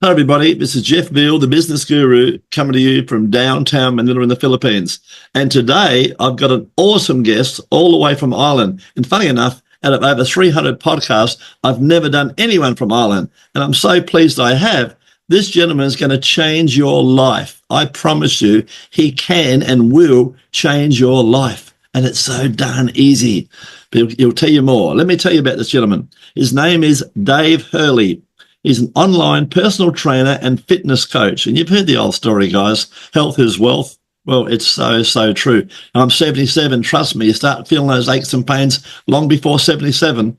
Hi everybody, this is Jeff Veale, the business guru, coming to you from downtown Manila in the Philippines. And today I've got an awesome guest all the way from Ireland. And funny enough, out of over 300 podcasts, I've never done anyone from Ireland. And I'm so pleased I have. This gentleman is going to change your life. I promise you, he can and will change your life. And it's so darn easy. But he'll tell you more. Let me tell you about this gentleman. His name is Dave Hurley. He's an online personal trainer and fitness coach. And you've heard the old story, guys. Health is wealth. Well, it's so true. I'm 77. Trust me, you start feeling those aches and pains long before 77.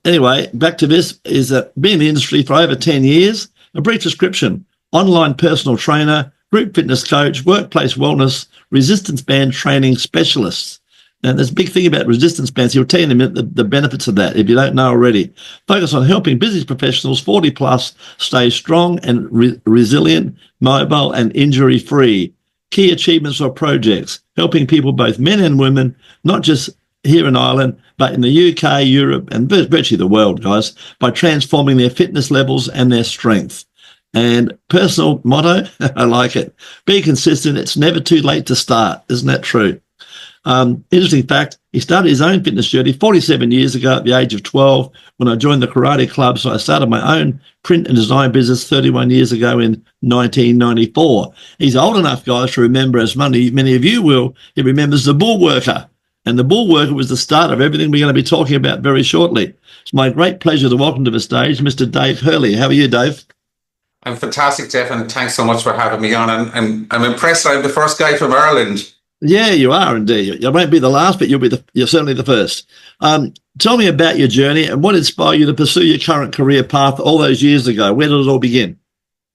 Anyway, back to this is been in the industry for over 10 years. A brief description: online personal trainer, group fitness coach, workplace wellness, resistance band training specialist. Now, there's a big thing about resistance bands. He'll tell you in a minute the benefits of that if you don't know already. Focus on helping business professionals 40 plus stay strong and resilient, mobile and injury-free. Key achievements or projects: helping people, both men and women, not just here in Ireland, but in the UK, Europe, and virtually the world, guys, by transforming their fitness levels and their strength. And personal motto, I like it: be consistent. It's never too late to start. Isn't that true? Interesting fact, he started his own fitness journey 47 years ago at the age of 12 when I joined the karate club. So I started my own print and design business 31 years ago in 1994. He's old enough, guys, to remember, as many of you will, he remembers the bull worker. And the bull worker was the start of everything we're going to be talking about very shortly. It's my great pleasure to welcome to the stage Mr. Dave Hurley. How are you, Dave? I'm fantastic, Jeff, and thanks so much for having me on. And I'm impressed I'm the first guy from Ireland. Yeah, you are indeed. You won't be the last, but you're certainly the first. Tell me about your journey and what inspired you to pursue your current career path all those years ago. Where did it all begin?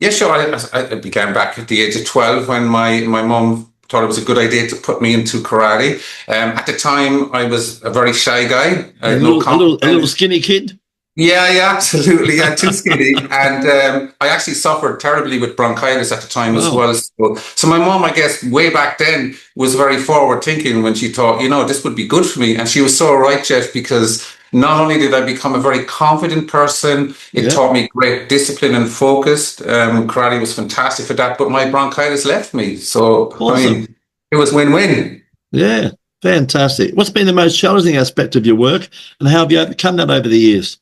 Yeah, sure. I began back at the age of 12 when my mum thought it was a good idea to put me into karate. At the time, I was a very shy guy. A little skinny kid? Yeah, absolutely. Yeah, too skinny. And I actually suffered terribly with bronchitis at the time as well. So my mom, I guess, way back then was very forward thinking when she thought, this would be good for me. And she was so right, Jeff, because not only did I become a very confident person, it taught me great discipline and focus. Karate was fantastic for that, but my bronchitis left me. So, awesome. I mean, it was win-win. Yeah, fantastic. What's been the most challenging aspect of your work and how have you overcome that over the years?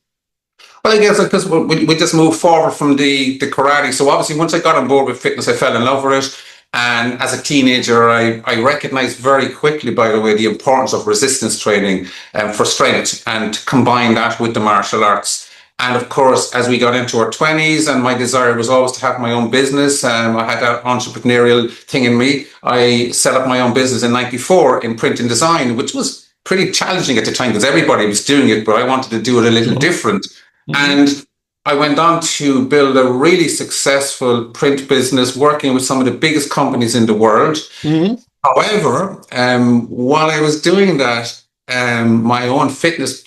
Well, I guess because we just moved forward from the karate. So obviously, once I got on board with fitness, I fell in love with it. And as a teenager, I recognized very quickly, by the way, the importance of resistance training for strength and combine that with the martial arts. And of course, as we got into our 20s, and my desire was always to have my own business. I had that entrepreneurial thing in me. I set up my own business in '94 in print and design, which was pretty challenging at the time because everybody was doing it, but I wanted to do it a little different. And I went on to build a really successful print business working with some of the biggest companies in the world. However, while I was doing that, my own fitness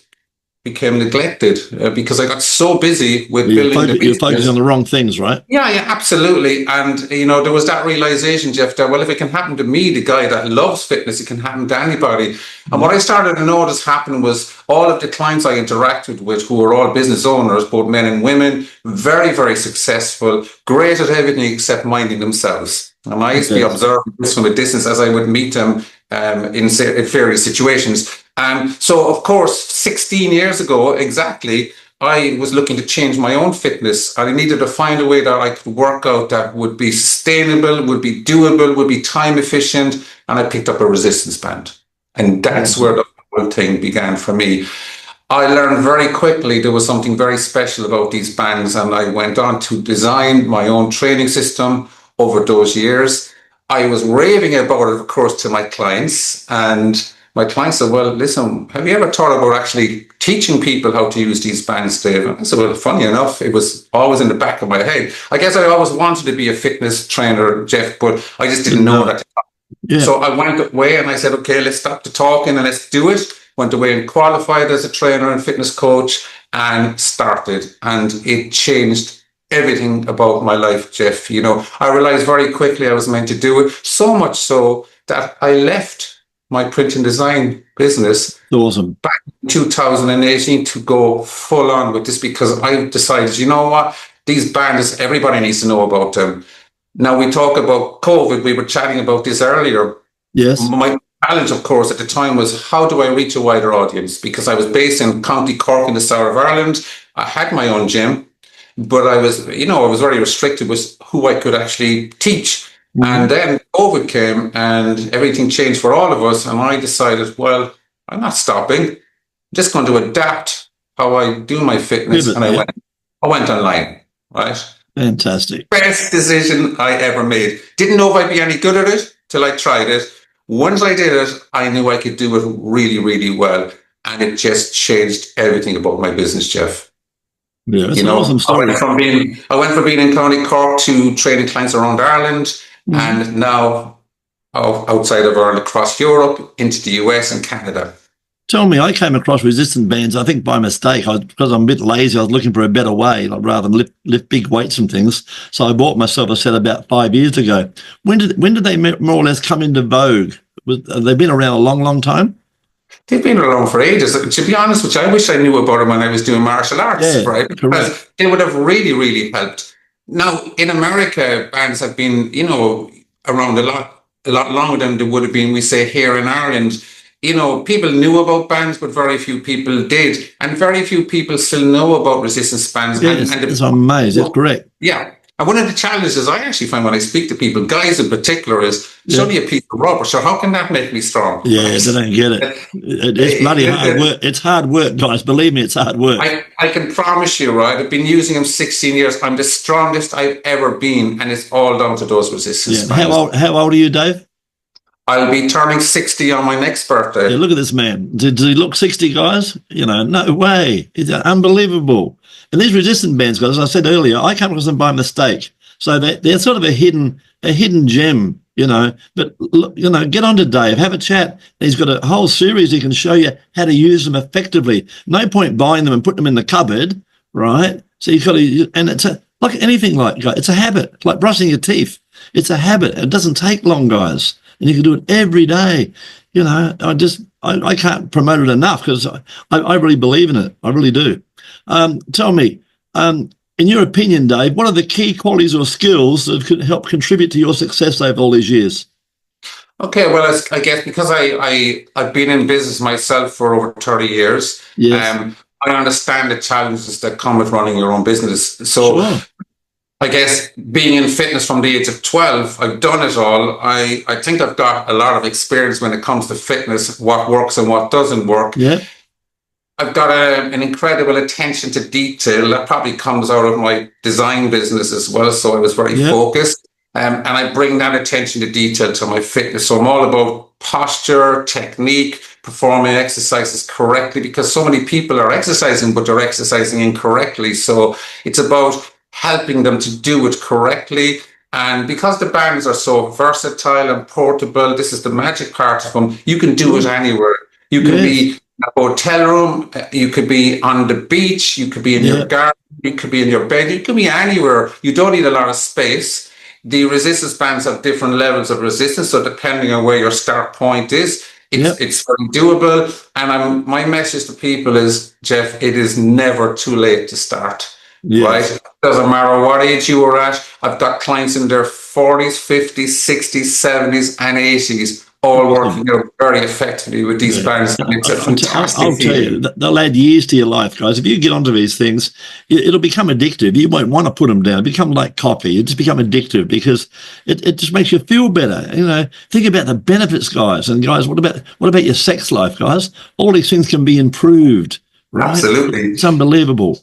became neglected because I got so busy with building the business. You're focusing on the wrong things, right? Yeah, absolutely. And, there was that realization, Jeff, that, well, if it can happen to me, the guy that loves fitness, it can happen to anybody. And what I started to notice happen was all of the clients I interacted with, who were all business owners, both men and women, very, very successful, great at everything except minding themselves. And I used to be observing this from a distance as I would meet them in various situations. So, of course, 16 years ago, exactly, I was looking to change my own fitness. I needed to find a way that I could work out that would be sustainable, would be doable, would be time efficient. And I picked up a resistance band. And that's where the whole thing began for me. I learned very quickly there was something very special about these bands. And I went on to design my own training system over those years. I was raving about it, of course, to my clients. And my clients said, well, listen, have you ever thought about actually teaching people how to use these bands, Dave? And I said, well, funny enough, it was always in the back of my head. I guess I always wanted to be a fitness trainer, Jeff, but I just didn't know that. Yeah. So I went away and I said, okay, let's stop the talking and let's do it. Went away and qualified as a trainer and fitness coach and started. And it changed everything about my life, Jeff. I realized very quickly I was meant to do it, so much so that I left my print and design business back in 2018 to go full on with this because I decided, you know what, these bands, everybody needs to know about them. Now, we talk about COVID. We were chatting about this earlier. Yes. My challenge, of course, at the time was, how do I reach a wider audience? Because I was based in County Cork in the south of Ireland. I had my own gym, but I was very restricted with who I could actually teach. Mm-hmm. And then COVID came and everything changed for all of us. And I decided, well, I'm not stopping. I'm just going to adapt how I do my fitness. And I went online, right? Fantastic. Best decision I ever made. Didn't know if I'd be any good at it till I tried it. Once I did it, I knew I could do it really, really well. And it just changed everything about my business, Jeff. Yeah, that's an awesome story. I went from being in County Cork to training clients around Ireland, and now outside of Ireland, across Europe, into the US and Canada. Tell me, I came across resistance bands, I think by mistake, because I'm a bit lazy. I was looking for a better way, like rather than lift big weights and things. So I bought myself a set about 5 years ago. When did they more or less come into vogue? Have they been around a long, long time? They've been around for ages. To be honest with you, I wish I knew about them when I was doing martial arts, right? Because they would have really, really helped. Now, in America, bands have been, around a lot longer than they would have been, we say, here in Ireland. People knew about bands, but very few people did. And very few people still know about resistance bands. Yes, it's amazing. That's correct. Yeah. And one of the challenges I actually find when I speak to people, guys in particular, is it's only a piece of rubber. So how can that make me strong? Yeah, they don't get it. It's bloody hard work. It's hard work, guys. Believe me, it's hard work. I can promise you, right? I've been using them 16 years. I'm the strongest I've ever been. And it's all down to those resistance bands. How old are you, Dave? I'll be turning 60 on my next birthday. Yeah, look at this man. Does he look 60, guys? No way. It's unbelievable. And these resistant bands, guys, as I said earlier, I came across them by mistake. So they're sort of a hidden gem, But, get on to Dave, have a chat. He's got a whole series he can show you how to use them effectively. No point buying them and putting them in the cupboard, right? So you've got to, and it's like anything it's a habit. It's like brushing your teeth. It's a habit. It doesn't take long, guys. And you can do it every day. I can't promote it enough because I really believe in it. I really do. Tell me, in your opinion, Dave, what are the key qualities or skills that could help contribute to your success over all these years? Okay, well, I guess because I've been in business myself for over 30 years, yes. I understand the challenges that come with running your own business. So sure. I guess being in fitness from the age of 12, I've done it all. I think I've got a lot of experience when it comes to fitness, what works and what doesn't work. Yeah. I've got an incredible attention to detail that probably comes out of my design business as well. So I was very focused, and I bring that attention to detail to my fitness. So I'm all about posture, technique, performing exercises correctly, because so many people are exercising, but they're exercising incorrectly. So it's about helping them to do it correctly. And because the bands are so versatile and portable, this is the magic part of them. You can do it anywhere. You can be in a hotel room, you could be on the beach, you could be in your garden, you could be in your bed, you could be anywhere. You don't need a lot of space. The resistance bands have different levels of resistance, so depending on where your start point is, it's very doable. And my message to people is, Jeff, it is never too late to start. Yes. Right? It doesn't matter what age you are at. I've got clients in their 40s, 50s, 60s, 70s, and 80s, all working very effectively with these bands. And it's a fantastic I'll tell you, they'll add years to your life, guys. If you get onto these things, it'll become addictive. You won't want to put them down. It'll become like coffee. It just become addictive because it just makes you feel better. Think about the benefits, guys. And guys, what about your sex life, guys? All these things can be improved. Right? Absolutely. It's unbelievable.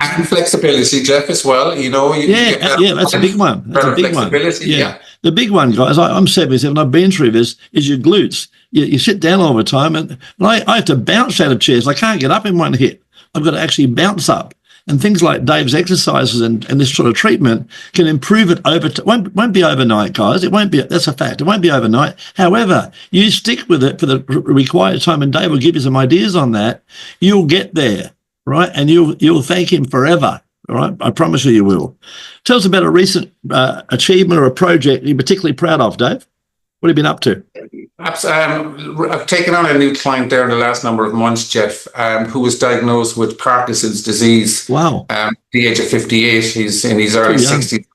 And flexibility, Jeff, as well. That's a big one. That's a big one. Yeah. The big one, guys, I'm 77, I've been through this, is your glutes. You sit down all the time, and I have to bounce out of chairs. I can't get up in one hit. I've got to actually bounce up. And things like Dave's exercises and this sort of treatment can improve it won't be overnight, guys. It won't be. That's a fact. It won't be overnight. However, you stick with it for the required time, and Dave will give you some ideas on that. You'll get there. Right, and you'll thank him forever. All right, I promise you will. Tell us about a recent achievement or a project you're particularly proud of, Dave. What have you been up to? I've taken on a new client there in the last number of months, Jeff, who was diagnosed with Parkinson's disease. Wow. At the age of 58. He's in his Too early young. 60s.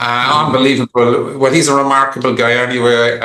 Unbelievable. Well, he's a remarkable guy anyway.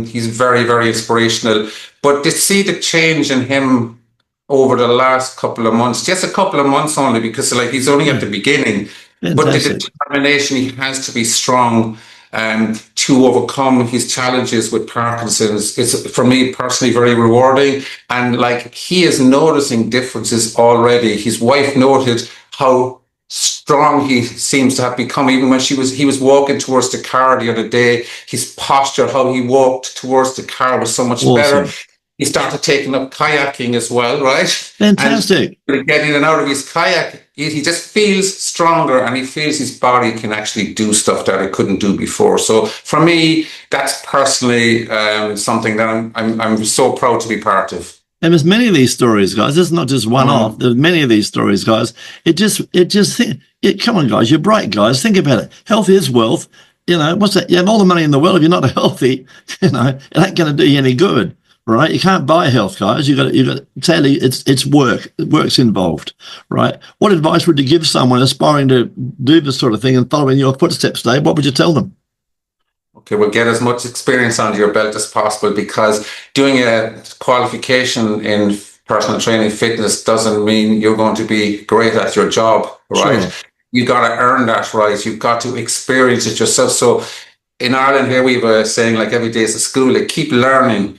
He's very, very inspirational. But to see the change in him over the last couple of months, just a couple of months only, because like he's only at the beginning, but the Fantastic. determination he has to be strong to overcome his challenges with Parkinson's, it's for me personally very rewarding. And like he is noticing differences already. His wife noted how strong he seems to have become, even when he was walking towards the car the other day. His posture, how he walked towards the car, was so much better. He started taking up kayaking as well, right? Fantastic. And getting in and out of his kayak, he just feels stronger, and he feels his body can actually do stuff that it couldn't do before. So for me, that's personally something that I'm so proud to be part of. And there's many of these stories, guys. This is not just one off. There's many of these stories, guys. Come on, guys. You're bright, guys. Think about it. Health is wealth. You know, what's that? You have all the money in the world. If you're not healthy, it ain't going to do you any good, right? You can't buy health, guys. You got to sadly, it's work. Work's involved, right? What advice would you give someone aspiring to do this sort of thing and following your footsteps, Dave? What would you tell them? Okay, well, get as much experience under your belt as possible, because doing a qualification in personal training fitness doesn't mean you're going to be great at your job, right? Sure. You got to earn that right. You've got to experience it yourself. So in Ireland here, we have a saying like every day is a school, like keep learning,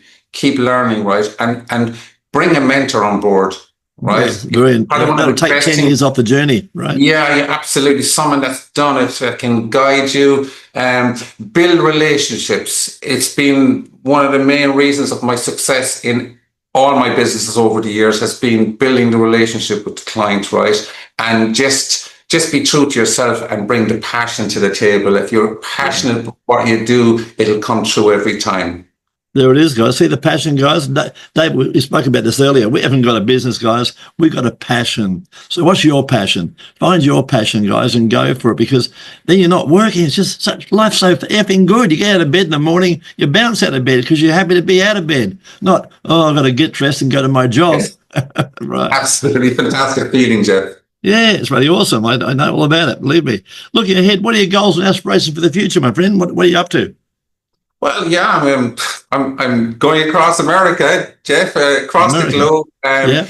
right? And bring a mentor on board. Right, yes, brilliant. That'll take 10 years off the journey, right? Yeah, absolutely. Someone that's done it, that can guide you, build relationships. It's been one of the main reasons of my success in all my businesses over the years, has been building the relationship with the client, right? And just be true to yourself and bring the passion to the table. If you're passionate about what you do, it'll come true every time. There it is, guys. See the passion, guys? Dave, we spoke about this earlier. We haven't got a business, guys. We've got a passion. So what's your passion? Find your passion, guys, and go for it, because then you're not working. It's just life's so effing good. You get out of bed in the morning, you bounce out of bed because you're happy to be out of bed. Not, I've got to get dressed and go to my job. Yes. Right. Absolutely fantastic feeling, Jeff. Yeah, it's really awesome. I know all about it, believe me. Looking ahead, what are your goals and aspirations for the future, my friend? What are you up to? Well, yeah, I'm going across America, Jeff, across the globe. A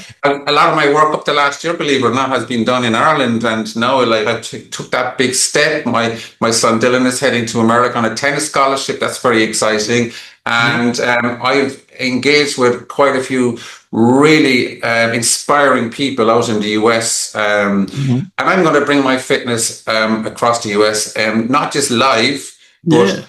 lot of my work up to last year, believe it or not, has been done in Ireland, and now I took that big step. My son Dylan is heading to America on a tennis scholarship. That's very exciting, and I've engaged with quite a few really inspiring people out in the US, and I'm going to bring my fitness across the US, not just live, but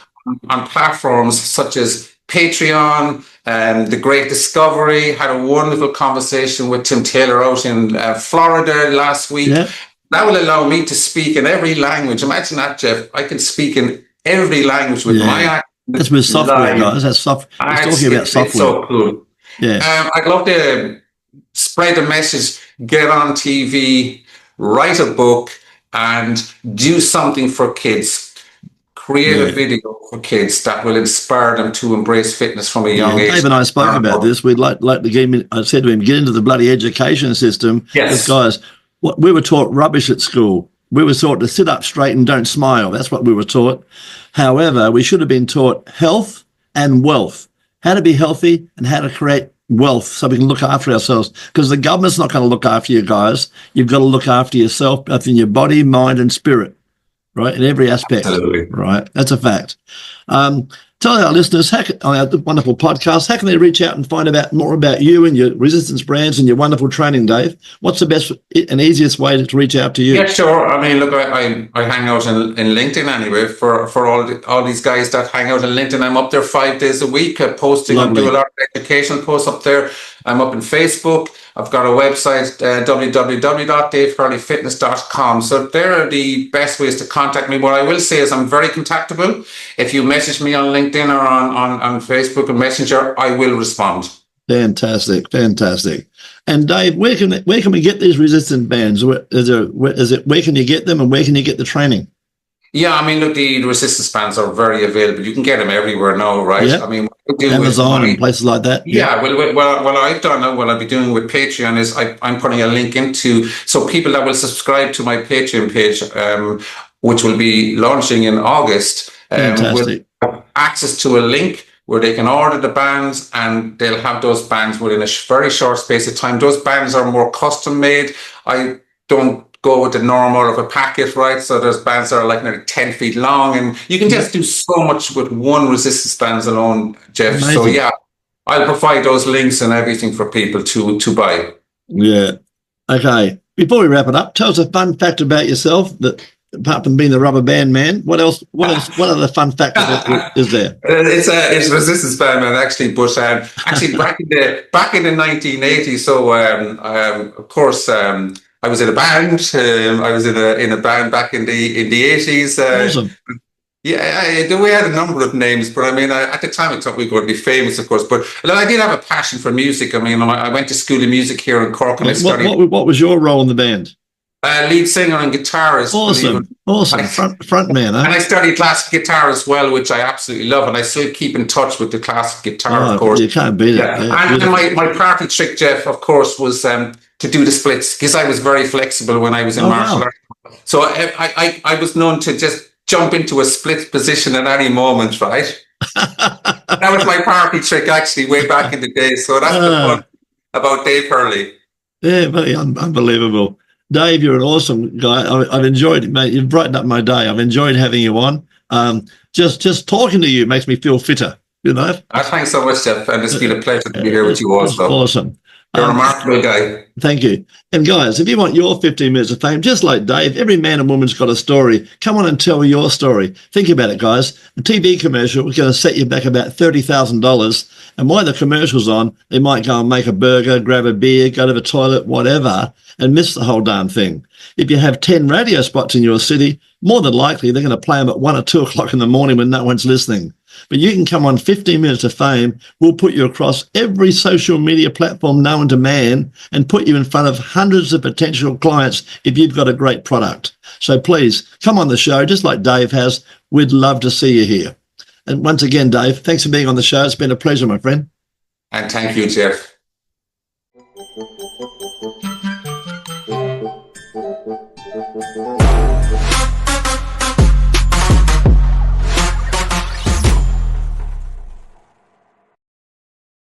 on platforms such as Patreon, The Great Discovery. Had a wonderful conversation with Tim Taylor out in Florida last week. Yeah. That will allow me to speak in every language. Imagine that, Jeff. I can speak in every language with my accent. That's with software, guys. That's software. It's talking about software. It's so cool. Yeah. I'd love to spread the message, get on TV, write a book, and do something for kids. Create a video for kids that will inspire them to embrace fitness from a young age. Dave and I spoke about this. We'd like to get him. I said to him, get into the bloody education system. Yes. Because, guys, we were taught rubbish at school. We were taught to sit up straight and don't smile. That's what we were taught. However, we should have been taught health and wealth, how to be healthy and how to create wealth so we can look after ourselves, because the government's not going to look after you guys. You've got to look after yourself, both in your body, mind and spirit. Right, in every aspect. Absolutely. Right, that's a fact. Tell our listeners on our wonderful podcast, how can they reach out and find out more about you and your resistance brands and your wonderful training, Dave? What's the best and easiest way to reach out to you? Yeah, sure. I mean, look, I hang out in LinkedIn anyway for all these guys that hang out in LinkedIn. I'm up there 5 days a week posting. I do a lot of educational posts up there. I'm up in Facebook. I've got a website, www.davehurleyfitness.com. So there are the best ways to contact me. What I will say is I'm very contactable. If you message me on LinkedIn or on Facebook and Messenger, I will respond. Fantastic. And Dave, where can we get these resistance bands? Where can you get them, and where can you get the training? Yeah, I mean, look, the resistance bands are very available. You can get them everywhere now, right? Yeah. I mean, what I do Amazon and places like that. yeah, well, what I've done and what I'll be doing with Patreon is I'm putting a link into, so people that will subscribe to my Patreon page, which will be launching in August, will have access to a link where they can order the bands, and they'll have those bands within a very short space of time. Those bands are more custom made. I don't go with the normal of a packet, right? So there's bands that are like nearly 10 feet long, and you can just do so much with one resistance bands alone, Jeff. Amazing. So yeah, I'll provide those links and everything for people to buy. Yeah. Okay. Before we wrap it up, tell us a fun fact about yourself that, apart from being the rubber band man, what other fun facts is there? It's resistance band man, actually, but actually back in the 1980s. So of course, I was in a band. I was in a band back in the 80s. Awesome. Yeah, we had a number of names, but I mean, at the time I thought we were going to be famous, of course. But I did have a passion for music. I mean, I went to school of music here in Cork, and I studied. What was your role in the band? Lead singer and guitarist. Awesome. Front man, huh? And I studied classical guitar as well, which I absolutely love, and I still keep in touch with the classical guitar, of course. You can't beat it. Yeah. And my party trick, Jeff, of course, was to do the splits, because I was very flexible when I was in martial arts. So I was known to just jump into a split position at any moment, right? That was my party trick, actually, way back in the day. So that's the fun about Dave Hurley. Yeah, very unbelievable. Dave, you're an awesome guy. I've enjoyed it, mate. You've brightened up my day. I've enjoyed having you on. Just talking to you makes me feel fitter, you know? Thanks so much, Jeff. And it's been a pleasure to be here with you also. Awesome. You're a remarkable guy. Thank you. And guys, if you want your 15 minutes of fame, just like Dave, every man and woman's got a story. Come on and tell your story. Think about it, guys. The TV commercial is going to set you back about $30,000. And while the commercial's on, they might go and make a burger, grab a beer, go to the toilet, whatever, and miss the whole darn thing. If you have 10 radio spots in your city, more than likely they're going to play them at 1 or 2 o'clock in the morning when no one's listening. But you can come on 15 minutes of fame. We'll put you across every social media platform known to man and put you in front of hundreds of potential clients if you've got a great product. So please come on the show, just like Dave has. We'd love to see you here. And once again, Dave, thanks for being on the show. It's been a pleasure, my friend. And thank you, Jeff.